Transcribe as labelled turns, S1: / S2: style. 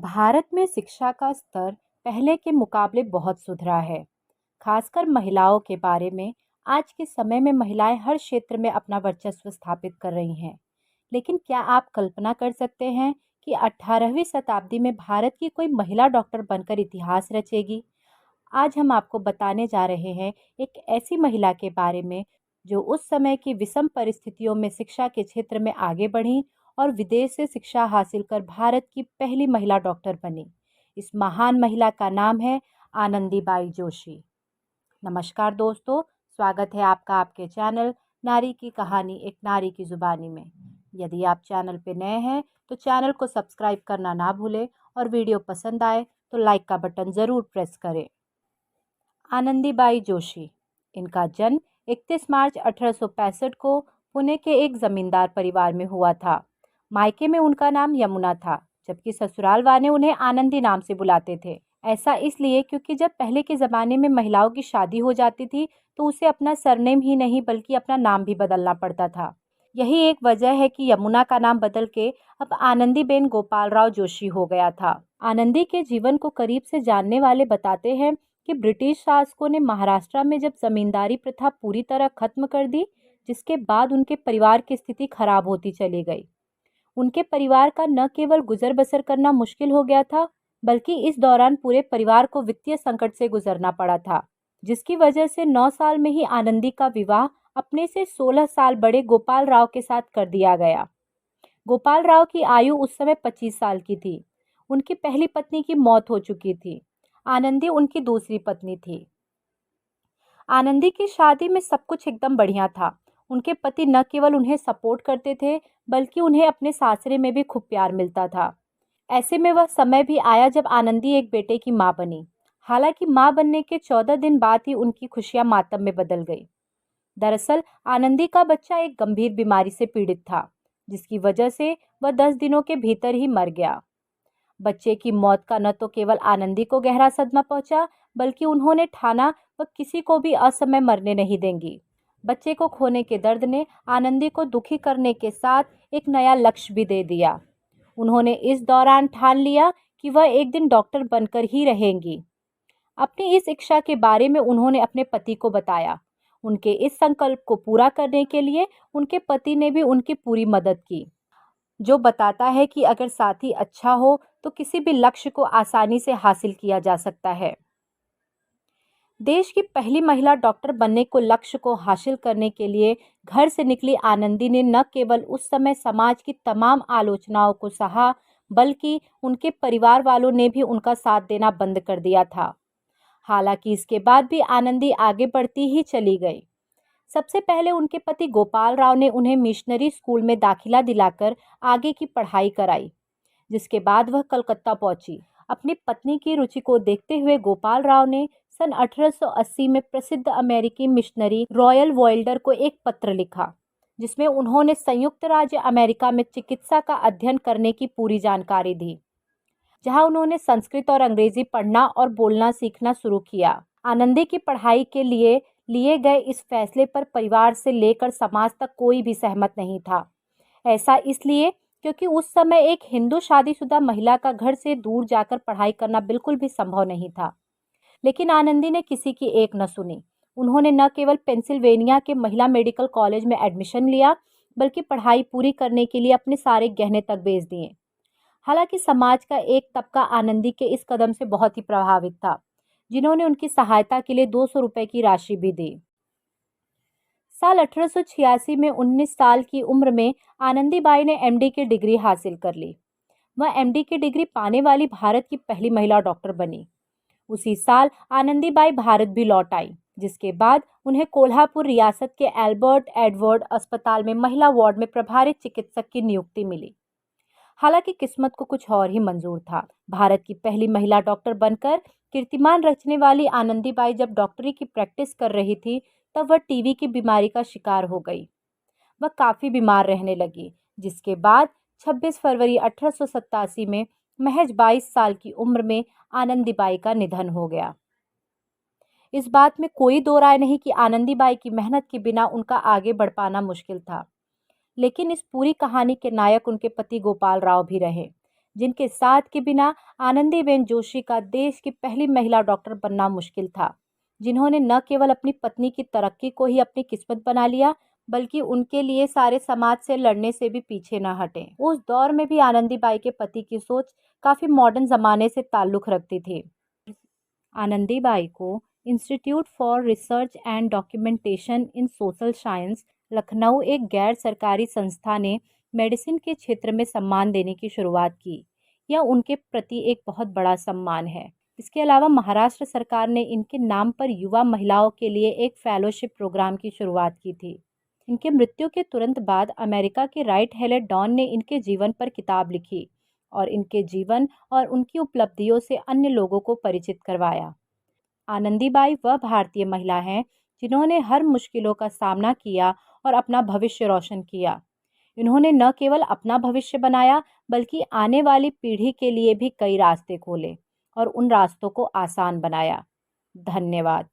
S1: भारत में शिक्षा का स्तर पहले के मुकाबले बहुत सुधरा है। खासकर महिलाओं के बारे में आज के समय में महिलाएं हर क्षेत्र में अपना वर्चस्व स्थापित कर रही हैं। लेकिन क्या आप कल्पना कर सकते हैं कि 18वीं शताब्दी में भारत की कोई महिला डॉक्टर बनकर इतिहास रचेगी? आज हम आपको बताने जा रहे हैं एक ऐसी महिला के बारे में जो उस समय की विषम परिस्थितियों में शिक्षा के क्षेत्र में आगे बढ़ी और विदेश से शिक्षा हासिल कर भारत की पहली महिला डॉक्टर बनी। इस महान महिला का नाम है आनंदीबाई जोशी। नमस्कार दोस्तों, स्वागत है आपका आपके चैनल नारी की कहानी एक नारी की जुबानी में। यदि आप चैनल पे नए हैं तो चैनल को सब्सक्राइब करना ना भूलें और वीडियो पसंद आए तो लाइक का बटन ज़रूर प्रेस करें। आनंदीबाई जोशी, इनका जन्म 31 मार्च 1865 को पुणे के एक जमींदार परिवार में हुआ था। मायके में उनका नाम यमुना था, जबकि ससुराल वाले उन्हें आनंदी नाम से बुलाते थे। ऐसा इसलिए क्योंकि जब पहले के ज़माने में महिलाओं की शादी हो जाती थी तो उसे अपना सरनेम ही नहीं बल्कि अपना नाम भी बदलना पड़ता था। यही एक वजह है कि यमुना का नाम बदल के अब आनंदीबेन गोपालराव जोशी हो गया था। आनंदी के जीवन को करीब से जानने वाले बताते हैं कि ब्रिटिश शासकों ने महाराष्ट्र में जब जमींदारी प्रथा पूरी तरह खत्म कर दी, जिसके बाद उनके परिवार की स्थिति खराब होती चली गई। उनके परिवार का न केवल गुजर बसर करना मुश्किल हो गया था, बल्कि इस दौरान पूरे परिवार को वित्तीय संकट से गुजरना पड़ा था, जिसकी वजह से 9 साल में ही आनंदी का विवाह अपने से 16 साल बड़े गोपाल राव के साथ कर दिया गया। गोपाल राव की आयु उस समय 25 साल की थी। उनकी पहली पत्नी की मौत हो चुकी थी। आनंदी उनकी दूसरी पत्नी थी। आनंदी की शादी में सब कुछ एकदम बढ़िया था। उनके पति न केवल उन्हें सपोर्ट करते थे, बल्कि उन्हें अपने सासरे में भी खूब प्यार मिलता था। ऐसे में वह समय भी आया जब आनंदी एक बेटे की मां बनी। हालांकि मां बनने के 14 दिन बाद ही उनकी खुशियां मातम में बदल गई। दरअसल आनंदी का बच्चा एक गंभीर बीमारी से पीड़ित था, जिसकी वजह से वह 10 दिनों के भीतर ही मर गया। बच्चे की मौत का न तो केवल आनंदी को गहरा सदमा पहुंचा, बल्कि उन्होंने ठाना वह किसी को भी असमय मरने नहीं देंगी। बच्चे को खोने के दर्द ने आनंदी को दुखी करने के साथ एक नया लक्ष्य भी दे दिया। उन्होंने इस दौरान ठान लिया कि वह एक दिन डॉक्टर बनकर ही रहेंगी। अपनी इस इच्छा के बारे में उन्होंने अपने पति को बताया। उनके इस संकल्प को पूरा करने के लिए उनके पति ने भी उनकी पूरी मदद की, जो बताता है कि अगर साथी अच्छा हो तो किसी भी लक्ष्य को आसानी से हासिल किया जा सकता है। देश की पहली महिला डॉक्टर बनने को लक्ष्य को हासिल करने के लिए घर से निकली आनंदी ने न केवल उस समय समाज की तमाम आलोचनाओं को सहा, बल्कि उनके परिवार वालों ने भी उनका साथ देना बंद कर दिया था। हालांकि इसके बाद भी आनंदी आगे बढ़ती ही चली गई। सबसे पहले उनके पति गोपाल राव ने उन्हें मिशनरी स्कूल में दाखिला दिलाकर आगे की पढ़ाई कराई, जिसके बाद वह कलकत्ता पहुंची। अपनी पत्नी की रुचि को देखते हुए गोपाल राव ने सन 1880 में प्रसिद्ध अमेरिकी मिशनरी रॉयल वाइल्डर को एक पत्र लिखा, जिसमें उन्होंने संयुक्त राज्य अमेरिका में चिकित्सा का अध्ययन करने की पूरी जानकारी दी, जहां उन्होंने संस्कृत और अंग्रेजी पढ़ना और बोलना सीखना शुरू किया। आनंदी की पढ़ाई के लिए गए इस फैसले पर परिवार से लेकर समाज तक कोई भी सहमत नहीं था। ऐसा इसलिए क्योंकि उस समय एक हिंदू शादीशुदा महिला का घर से दूर जाकर पढ़ाई करना बिल्कुल भी संभव नहीं था। लेकिन आनंदी ने किसी की एक न सुनी। उन्होंने न केवल पेंसिल्वेनिया के महिला मेडिकल कॉलेज में एडमिशन लिया, बल्कि पढ़ाई पूरी करने के लिए अपने सारे गहने तक बेच दिए। हालांकि समाज का एक तबका आनंदी के इस कदम से बहुत ही प्रभावित था, जिन्होंने उनकी सहायता के लिए 200 रुपए की राशि भी दी। साल 1886 में 19 साल की उम्र में आनंदीबाई ने एमडी की डिग्री हासिल कर ली। वह एमडी की डिग्री पाने वाली भारत की पहली महिला डॉक्टर बनी। उसी साल आनंदीबाई भारत भी लौट आई, जिसके बाद उन्हें कोल्हापुर रियासत के एल्बर्ट एडवर्ड अस्पताल में महिला वार्ड में प्रभारी चिकित्सक की नियुक्ति मिली। हालांकि किस्मत को कुछ और ही मंजूर था। भारत की पहली महिला डॉक्टर बनकर कीर्तिमान रचने वाली आनंदीबाई जब डॉक्टरी की प्रैक्टिस कर रही थी, तब वह टीबी की बीमारी का शिकार हो गई। वह काफ़ी बीमार रहने लगी, जिसके बाद 26 फरवरी 1887 में महज 22 साल की उम्र में आनंदीबाई का निधन हो गया। इस बात में कोई दो राय नहीं कि आनंदीबाई की मेहनत के बिना उनका आगे बढ़ पाना मुश्किल था। लेकिन इस पूरी कहानी के नायक उनके पति गोपाल राव भी रहे, जिनके साथ के बिना आनंदीबेन जोशी का देश की पहली महिला डॉक्टर बनना मुश्किल था, जिन्होंने न केवल अपनी पत्नी की तरक्की को ही अपनी किस्मत बना लिया, बल्कि उनके लिए सारे समाज से लड़ने से भी पीछे न हटे। उस दौर में भी आनंदीबाई के पति की सोच काफी मॉडर्न जमाने से ताल्लुक रखती थी। आनंदीबाई को institute for research and documentation in social science, Lucknow, एक गैर सरकारी संस्था ने मेडिसिन के क्षेत्र में सम्मान देने की शुरुआत की। यह उनके प्रति एक बहुत बड़ा सम्मान है। इसके अलावा महाराष्ट्र सरकार ने इनके नाम पर युवा महिलाओं के लिए एक फेलोशिप प्रोग्राम की शुरुआत की थी। इनके मृत्यु के तुरंत बाद अमेरिका के राइट हेलेट डॉन ने इनके जीवन पर किताब लिखी और इनके जीवन और उनकी उपलब्धियों से अन्य लोगों को परिचित करवाया। आनंदीबाई वह भारतीय महिला हैं जिन्होंने हर मुश्किलों का सामना किया और अपना भविष्य रोशन किया। इन्होंने न केवल अपना भविष्य बनाया, बल्कि आने वाली पीढ़ी के लिए भी कई रास्ते खोले और उन रास्तों को आसान बनाया। धन्यवाद।